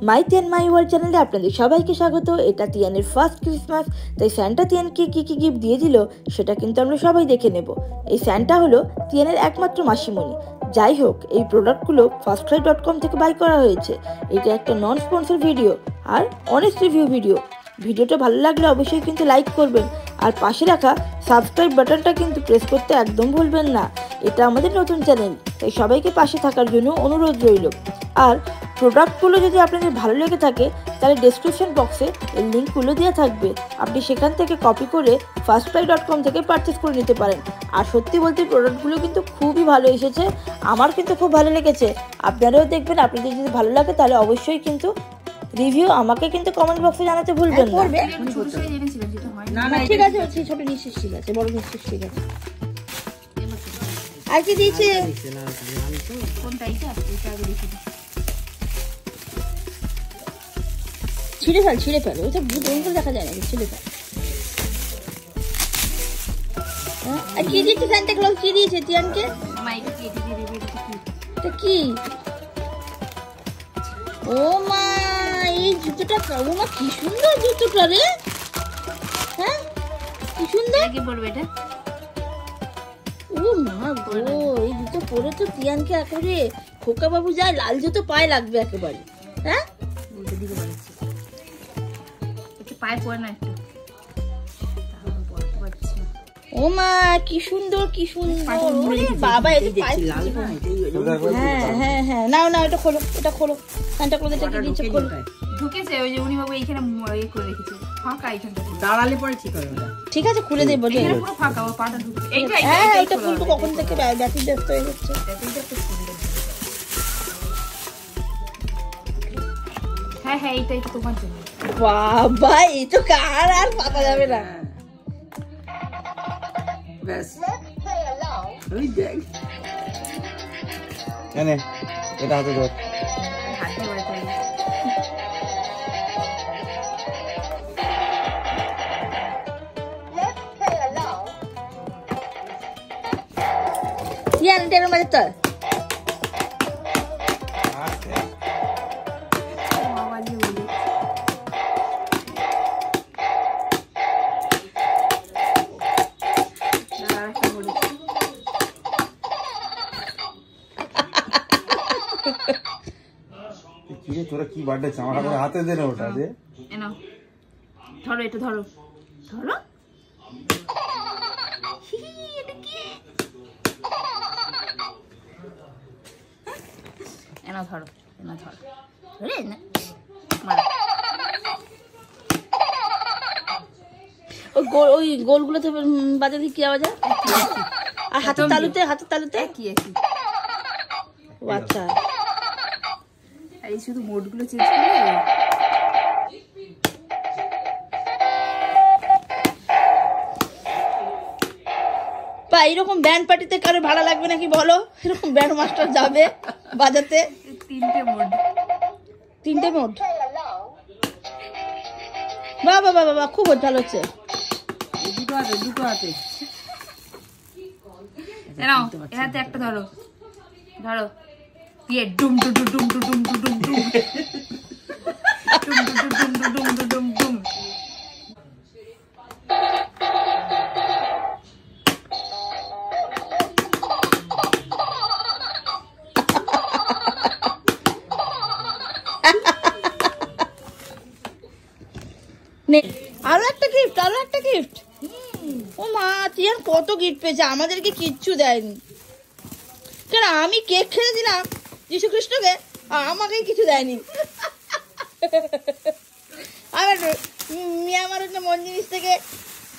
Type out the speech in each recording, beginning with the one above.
মাই Tian মাই world চ্যানেলে আপনাদের সবাইকে স্বাগত। এটা তিয়ানের ফার্স্ট ক্রিসমাস, তাই স্যান্টা তিয়ানকে কী কী গিফট দিয়ে দিল সেটা কিন্তু আমরা সবাই দেখে নেব। এই স্যান্টা হলো তিয়ানের একমাত্র মাসিমণি। যাই হোক, এই প্রোডাক্টগুলো ফার্স্টক্রাই.com থেকে বাই করা হয়েছে। এটা একটা নন স্পন্সর ভিডিও আর অনেস্ট রিভিউ ভিডিও। ভিডিওটা ভালো লাগলে অবশ্যই কিন্তু লাইক করবেন, আর পাশে রাখা সাবস্ক্রাইব বাটনটা কিন্তু প্রেস করতে একদম ভুলবেন না। এটা আমাদের নতুন চ্যানেল, তাই সবাইকে পাশে থাকার জন্য অনুরোধ রইল। আর প্রোডাক্টগুলো যদি আপনাদের ভালো লেগে থাকে তাহলে ডেসক্রিপশন বক্সে এর লিঙ্কগুলো দেওয়া থাকবে, আপনি সেখান থেকে কপি করে ফার্স্টক্রাই.com থেকে পারচেস করে নিতে পারেন। আর সত্যি বলতে প্রোডাক্টগুলো কিন্তু খুবই ভালো এসেছে, আমার কিন্তু খুব ভালো লেগেছে। আপনারাও দেখবেন, আপনাদের যদি ভালো লাগে তাহলে অবশ্যই কিন্তু রিভিউ আমাকে কিন্তু কমেন্ট বক্সে জানাতে ভুলবেন না। না ঠিক আছে, ছোট নিশ্চিত ঠিক আছে, বড় নিশ্চিত ঠিক আছে। আর কি দিয়েছে? ছিঁড়ে ফেল ওইটা ভুল দেখা যায় না, ছিঁড়ে ফেল। আর কি দিয়েছে সান্টা ক্লজ? কি দিয়েছে তিয়ানকে? কি? ও মা, এই জুতোটা ও মা, কি সুন্দর জুতোটা রে। হ্যাঁ, কি সুন্দর পড়বে এটা। ও মা গো, এই জুতো পরে তো তিয়ানকে একেবারে খোকা বাবু যায় লাল জুতো পায়ে লাগবে একেবারে। হ্যাঁ, পায়ে পড়ে না একটু। ও মা, কি সুন্দর কি সুন্দর বাবা। হ্যাঁ হ্যাঁ, নাও নাও, এটা খোলো, এটা খোলো। সান্টা ক্লজ এটা কি দিচ্ছে? খোলো। ঢুকেছে ওই যে উনি বাবু এইখানে ইয়ে করে রেখেছে, ফাঁকা এইখানটা। দাঁড়ালে পরে ঠিক হবে। ঠিক আছে, খুলে দেব। এখানে পুরো ফাঁকা, ও পাটা ঢুকে। হ্যাঁ, এটা খুলবো কখন থেকে, ব্যাটারি ব্যস্ত হয়ে যাচ্ছে। হ্যাঁ হ্যাঁ, এইটাই তো তোমার জন্য। বাবা, এই তো কার আর পাতা যাবে না। ব্যাস, ওই দেখ এনে এটা হাতে ধর। হাতে বাঁচাই। ইয়ান তেরো মাঝে তো তোরা কি বার্থডে আমার হাতে দে না, ওটা দে। এনাও ধরো, এটা ধরো ধরো। এটা কি? এনাও ধরো, এনাও ধরো, ধরে না ওই গোলগুলোতে বাজাতে কি আওয়াজ হয়? আর হাতের তালুতে, হাতের তালুতে কি কি? আচ্ছা, এই শুধু মোডগুলো চেঞ্জ করলে। বা এরকম ব্যান্ড পার্টিতে কারো ভাড়া লাগবে নাকি বলো? এরকম ব্যান্ড মাস্টার যাবে বাজাতে। তিনটে মোড। বাবা বাবা বাবা, খুব ভালো হচ্ছে। দুটো হাতে এনাও, এর হাতে একটা ধরো ধরো। ये डुम डुम डुम डुम डुम डुम डुम डुम डुम डुम डुम डुम। আরো একটা গিফট, আরো একটা গিফট। ও মা, তিয়ান কত গিফট পেয়েছে, আমাদেরকে কিচ্ছু দেয়নি। কেন, আমি কেক খেয়েছিলাম যীশু খ্রিস্টকে, আমাকে কিছু দেয়নি। আমার মঞ্জিরিস থেকে,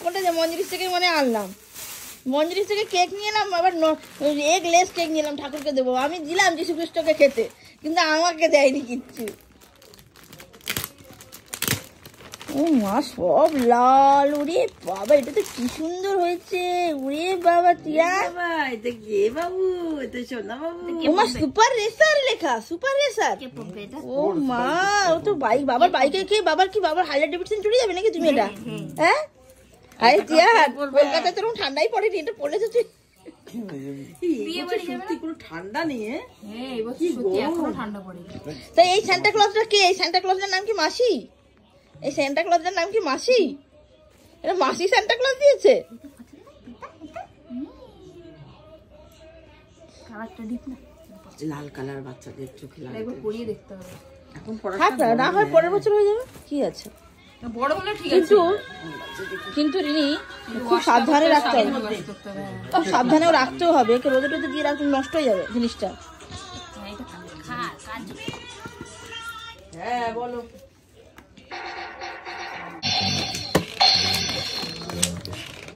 কোনটা যে মঞ্জিরিস থেকে মানে আনলাম, মঞ্জিরিস থেকে কেক নিয়ে এলাম, আবার এগ লেস কেক নিয়ে এলাম, ঠাকুরকে দেবো। আমি দিলাম যীশু খ্রিস্টকে খেতে, কিন্তু আমাকে দেয়নি কিচ্ছু। ও মা, সব লাল। ওরে বাবা, এটা তো কি সুন্দর হয়েছে। ওরে বাবা তিয়ান, এটা কে বাবু? এটা সোনা বাবু। ও মা, সুপার রেসার লেখা, সুপার রেসার। ও মা, ও তো বাইক, বাবার বাইকে খেয়ে বাবার কি, বাবার হাইলাইট ডিভিশন চলে যাবে নাকি তুমি এটা? হ্যাঁ, আরে তিয়ান, কলকাতায় তো ঠান্ডাই পড়েনি, এটা পড়লেছো তুই। সত্যি কোনো ঠান্ডা নেই। হ্যাঁ এবার সত্যি এখনো ঠান্ডা পড়ে। তাই এই সান্টা ক্লজটা কে? এই সান্টা ক্লজের নাম কি মাসি? এই সান্টা ক্লজের নাম কি মাসি? এটা মাসি সান্টা ক্লজ দিয়েছে। কালারটা ডিপ না, লাল কালার বাচ্চাদের চোখে লাগে। একবার পরিয়ে দেখতে হবে। এখন থাক না, না হয় পরের বছর হয়ে যাবে, কি আছে। বড় হলে ঠিক আছে, কিন্তু রিনি খুব সাবধানে রাখতে হবে, করতে হবে। খুব সাবধানেও রাখতেও হবে, একে রোদে টোদে দিয়ে রাখলে নষ্ট হয়ে যাবে জিনিসটা। এটা খা কাজ। হ্যাঁ বলো।